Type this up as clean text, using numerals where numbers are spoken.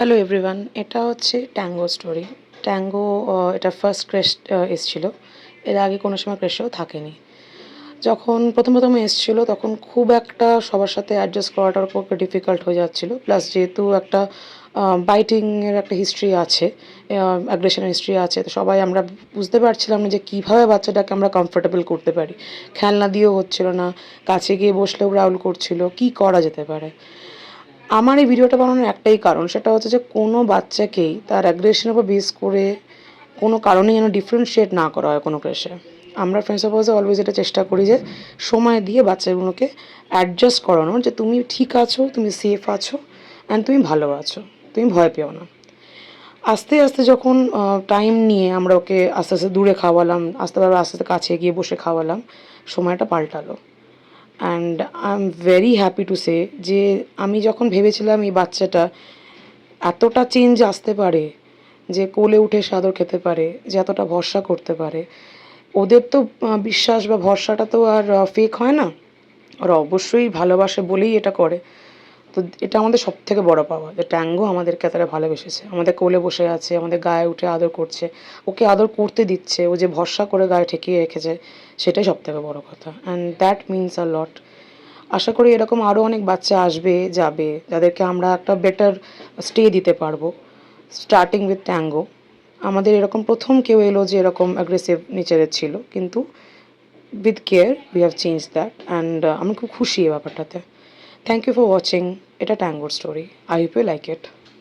Hello everyone, এটা হচ্ছে tango story. Tango এটা ফার্স্ট ক্রেশ এসেছিল। এর আগে কোনো সময় ক্রেশেও থাকেনি। যখন প্রথম প্রথম এসেছিলো তখন খুব একটা সবার সাথে অ্যাডজাস্ট করাটার খুব ডিফিকাল্ট হয়ে যাচ্ছিলো। প্লাস যেহেতু একটা বাইটিংয়ের একটা হিস্ট্রি আছে, অ্যাগ্রেশনের হিস্ট্রি আছে, তো সবাই আমরা বুঝতে পারছিলাম না যে কীভাবে বাচ্চাটাকে আমরা কমফোর্টেবল করতে পারি। খেলনা দিয়েও হচ্ছিল না, কাছে গিয়ে বসলেও গ্রাউল করছিল, কী করা যেতে পারে। আমার এই ভিডিওটা বানানোর একটাই কারণ, সেটা হচ্ছে যে কোনো বাচ্চাকেই তার অ্যাগ্রেশনের উপর বেস করে কোনো কারণেই যেন ডিফারেন্সিয়েট না করা হয় কোনো ক্রেশে। আমরা ফ্রেন্ডস অফ অলওয়েজ এটা চেষ্টা করি যে সময় দিয়ে বাচ্চাগুলোকে অ্যাডজাস্ট করানোর, যে তুমি ঠিক আছো, তুমি সেফ আছো অ্যান্ড তুমি ভালো আছো, তুমি ভয় পেও না। আস্তে আস্তে যখন টাইম নিয়ে আমরা ওকে আস্তে আস্তে দূরে খাওয়ালাম, আস্তে আস্তে কাছে গিয়ে বসে খাওয়ালাম, সময়টা পাল্টালো। And I am very happy to say যে আমি যখন ভেবেছিলাম এই বাচ্চাটা এতটা চেঞ্জ আসতে পারে, যে কোলে উঠে সাদর খেতে পারে, যে এতটা ভরসা করতে পারে, ওদের তো বিশ্বাস বা ভরসাটা তো আর ফেক হয় না, ওরা অবশ্যই ভালোবাসে বলেই এটা করে। তো এটা আমাদের সব থেকে বড় পাওয়া, যে ট্যাঙ্গো আমাদেরকে তারা ভালোবেসেছে, আমাদের কোলে বসে আছে, আমাদের গায়ে উঠে আদর করছে, ওকে আদর করতে দিচ্ছে, ও যে ভরসা করে গায়ে ঠেকিয়ে রেখেছে, সেটাই সব থেকে বড়ো কথা। অ্যান্ড দ্যাট মিনস আ লট। আশা করি এরকম আরও অনেক বাচ্চা আসবে যাবে, যাদেরকে আমরা একটা বেটার স্টে দিতে পারবো, স্টার্টিং উইথ ট্যাঙ্গো। আমাদের এরকম প্রথম কেউ এলো যে এরকম অ্যাগ্রেসিভ নেচারের ছিল, কিন্তু with care we have change that. And আমি খুব খুশি এই ব্যাপারটাতে। Thank you for watching. এটা ট্যাঙ্গোর story. I hope you like it.